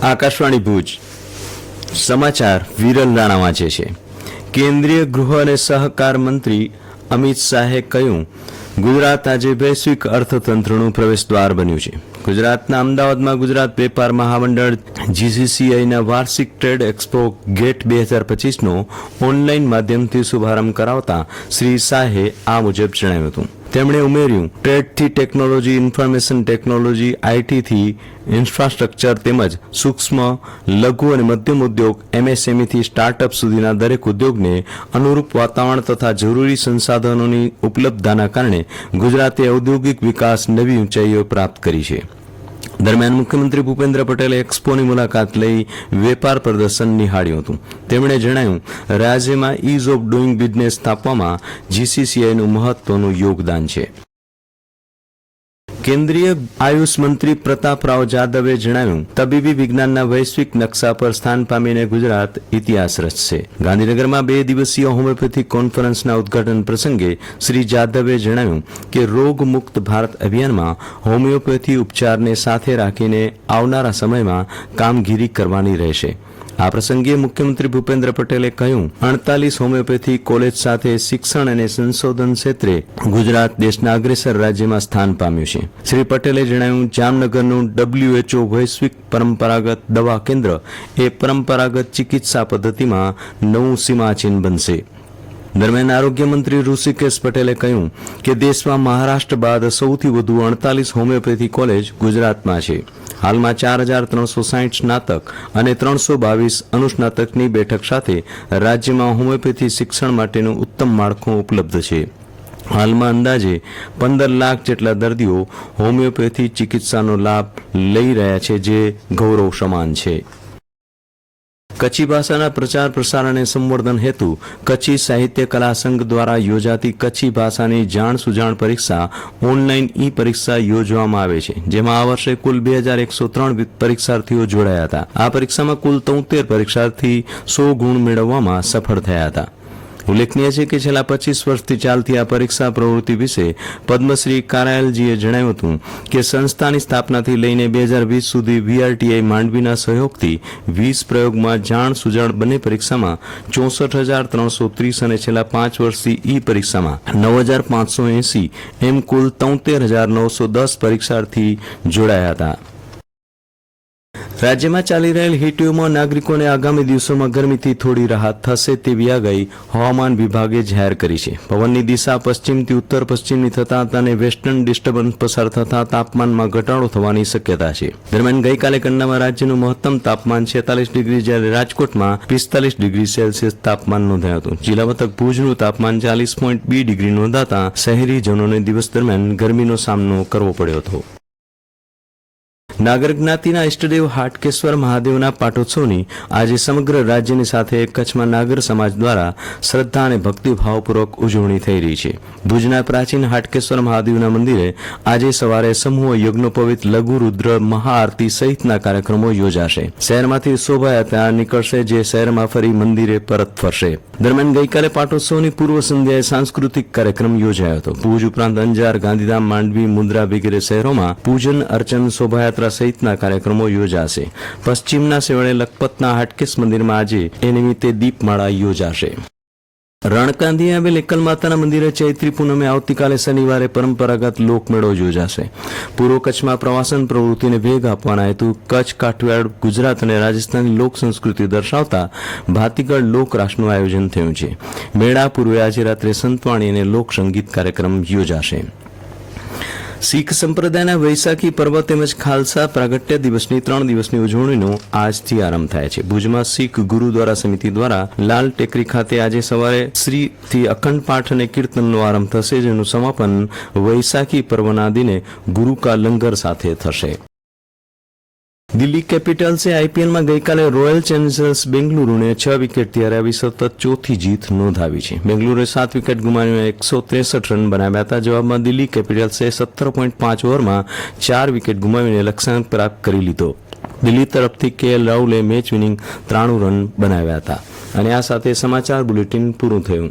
આકાશવાણી ભુજ સમાચાર વિરલ રાણા વાંચે છે. કેન્દ્રીય ગૃહ અને સહકાર મંત્રી અમિત શાહે કહ્યું, ગુજરાત આજે વૈશ્વિક અર્થતંત્રનું પ્રવેશદ્વાર બન્યું છે. ગુજરાતના અમદાવાદમાં ગુજરાત વેપાર મહામંડળ જીસીસીઆઈના વાર્ષિક ટ્રેડ એક્સપો ગેટ 2025નો ઓનલાઈન માધ્યમથી શુભારંભ કરાવતા શ્રી શાહે આ મુજબ જણાવ્યું હતું. તેમણે ઉમેર્યું, ટ્રેડથી ટેકનોલોજી, ઇન્ફોર્મેશન ટેકનોલોજી, આઈટીથી ઇન્ફ્રાસ્ટ્રક્ચર તેમજ સૂક્ષ્મ, લઘુ અને મધ્યમ ઉદ્યોગ એમએસએમઈથી સ્ટાર્ટઅપ સુધીના દરેક ઉદ્યોગને અનુરૂપ વાતાવરણ તથા જરૂરી સંસાધનોની ઉપલબ્ધતાના કારણે ગુજરાતે ઔદ્યોગિક વિકાસ નવી ઊંચાઈઓ પ્રાપ્ત કરી છે. દરમિયાન મુખ્યમંત્રી ભૂપેન્દ્ર પટેલે એક્સપોની મુલાકાત લઈ વેપાર પ્રદર્શન નિહાળ્યું હતું. તેમણે જણાવ્યું, રાજ્યમાં ઇઝ ઓફ ડુઇંગ બિઝનેસ સ્થાપવામાં જીસીસીઆઈનું મહત્વનું યોગદાન છે. કેન્દ્રીય આયુષ મંત્રી પ્રતાપરાવ જાદવે જણાવ્યું, તબીબી વિજ્ઞાનના વૈશ્વિક નકશા પર સ્થાન પામીને ગુજરાત ઇતિહાસ રચશે. ગાંધીનગરમાં 2 દિવસીય હોમિયોપેથિક કોન્ફરન્સના ઉદઘાટન પ્રસંગે શ્રી જાદવે જણાવ્યું કે રોગ મુક્ત ભારત અભિયાનમાં હોમિયોપેથી ઉપચારને સાથે રાખીને આવનારા સમયમાં કામગીરી કરવાની રહેશે. આ પ્રસંગે મુખ્યમંત્રી ભૂપેન્દ્ર પટેલે કહ્યું, 48 હોમિયોપેથી કોલેજ સાથે શિક્ષણ અને સંશોધન ક્ષેત્રે ગુજરાત દેશના અગ્રેસર રાજ્યમાં સ્થાન પામ્યું છે. શ્રી પટેલે જણાવ્યું, જામનગરનું WHO વૈશ્વિક પરંપરાગત દવા કેન્દ્ર એ પરંપરાગત ચિકિત્સા પદ્ધતિમાં નવું સીમાચિહ્ન બનશે. દરમિયાન આરોગ્ય મંત્રી ઋષિકેશ પટેલે કહ્યું કે દેશમાં મહારાષ્ટ્ર બાદ સૌથી વધુ 48 હોમિયોપેથી કોલેજ ગુજરાતમાં છે. હાલમાં 4360 સ્નાતક અને 322 અનુસ્નાતકની બેઠક સાથે રાજ્યમાં હોમિયોપેથી શિક્ષણ માટેનું ઉત્તમ માળખું ઉપલબ્ધ છે. હાલમાં અંદાજે 15 લાખ જેટલા દર્દીઓ હોમિયોપેથી ચિકિત્સાનો લાભ લઈ રહ્યા છે, જે ગૌરવ સમાન છે. કચ્છી ભાષાના પ્રચાર પ્રસાર અને સંવર્ધન હેતુ કચ્છી સાહિત્ય કલા સંઘ દ્વારા યોજાતી કચ્છી ભાષાની જાણ સુજાણ પરીક્ષા ઓનલાઈન ઈ પરીક્ષા યોજવામાં આવે છે, જેમાં આ વર્ષે કુલ 2103 પરીક્ષાર્થીઓ જોડાયા હતા. આ પરીક્ષામાં કુલ 73 પરીક્ષાર્થી 100 ગુણ મેળવવામાં સફળ થયા હતા. ઉલ્લેખનીય છે કે છેલ્લા 25 વર્ષથી ચાલતી આ પરીક્ષા પ્રવૃત્તિ વિશે પદ્મશ્રી કારાયલજીએ જણાવ્યું હતું કે સંસ્થાની સ્થાપનાથી લઈને 2020 સુધી વીઆરટીઆઈ માંડવીના સહયોગથી 20 પ્રયોગમાં જાણ સુજાણ બંને પરીક્ષામાં 64,330 અને છેલ્લા 5 વર્ષથી ઈ પરીક્ષામાં 9,580 એમ કુલ 73,910 પરીક્ષાર્થી જોડાયા હતા. રાજ્યમાં ચાલી રહેલ હીટવેવમાં નાગરિકોને આગામી દિવસોમાં ગરમીથી થોડી રાહત થશે તેવી આગાહી હવામાન વિભાગે જાહેર કરી છે. પવનની દિશા પશ્ચિમથી ઉત્તર પશ્ચિમની થતાં અને વેસ્ટર્ન ડિસ્ટર્બન્સ પસાર થતાં તાપમાનમાં ઘટાડો થવાની શક્યતા છે. દરમિયાન ગઈકાલે કંડલામાં રાજ્યનું મહત્તમ તાપમાન 46 ડિગ્રી જ્યારે રાજકોટમાં 45 ડિગ્રી સેલ્સિયસ તાપમાન નોંધાયું હતું. જિલ્લા મથક ભુજનું તાપમાન 40.2 ડિગ્રી નોંધાતા શહેરીજનોને દિવસ દરમિયાન ગરમીનો સામનો કરવો પડ્યો હતો. નાગર જ્ઞાતિના ઇષ્ટદેવ હાટકેશ્વર મહાદેવના પાટોત્સવની આજે સમગ્ર રાજ્યની સાથે કચ્છમાં નાગર સમાજ દ્વારા શ્રદ્ધા અને ભક્તિભાવપૂર્વક ઉજવણી થઈ રહી છે. ભુજના પ્રાચીન હાટકેશ્વર મહાદેવના મંદિરે આજે સવારે સમૂહ યજ્ઞોપવિત લઘુ રુદ્ર મહાઆરતી સહિતના કાર્યક્રમો યોજાશે. શહેરમાંથી શોભાયાત્રા નીકળશે, જે શહેરમાં ફરી મંદિરે પરત ફરશે. દરમિયાન ગઈકાલે પાટોત્સવની પૂર્વ સંધ્યાએ સાંસ્કૃતિક કાર્યક્રમ યોજાયો હતો. ભુજ ઉપરાંત અંજાર, ગાંધીધામ, માંડવી, મુન્દ્રા વગેરે શહેરોમાં પૂજન અર્ચન, શોભાયાત્રા સહિતના કાર્યક્રમો યોજાશે. પશ્ચિમના સેવડે લખપતના હાટકેશ મંદિરમાં આજે એ નિમિત્તે દીપમાળા યોજાશે. રણકાંધીએ આવેલ એકલ માતાના મંદિરે ચૈત્રી પૂનમે આવતીકાલે શનિવારે પરંપરાગત લોકમેળો યોજાશે. પૂર્વ કચ્છમાં પ્રવાસન પ્રવૃત્તિને વેગ આપવાના હેતુ કચ્છ, કાઠિયાવાડ, ગુજરાત અને રાજસ્થાનની લોક સંસ્કૃતિ દર્શાવતા ભાતીગળ લોકરાસનું આયોજન થયું છે. મેળા પૂર્વે આજે રાત્રે સંતવાણી અને લોકસંગીત કાર્યક્રમ યોજાશે. શીખ સંપ્રદાયના વૈશાખી પર્વ તેમજ ખાલસા પ્રાગટ્ય દિવસની 3 દિવસની ઉજવણીનો આજથી આરંભ થાય છે. ભુજમાં શીખ ગુરુદ્વારા સમિતિ દ્વારા લાલ ટેકરી ખાતે આજે સવારે શ્રીથી અખંડ પાઠ અને કીર્તનનો આરંભ થશે, જેનું સમાપન વૈશાખી પર્વના દિને ગુરુ કા લંગર સાથે થશે. દિલ્હી કેપિટલ્સે આઈપીએલમાં ગઈકાલે રોયલ ચેલેન્જર્સ બેંગલુરુને 6 વિકેટથી હરાવી સતત ચોથી જીત નોંધાવી છે. બેંગલુરુએ 7 વિકેટ ગુમાવીને 163 રન બનાવ્યા હતા. જવાબમાં દિલ્હી કેપિટલ્સે 17.5 ઓવરમાં 4 વિકેટ ગુમાવીને લક્ષ્યાંક પ્રાપ્ત કરી લીધો. દિલ્હી તરફથી કેએલ રાહુલે મેચ વિનિંગ 93 રન બનાવ્યા હતા. અને આ સાથે સમાચાર બુલેટિન પૂરું થયું.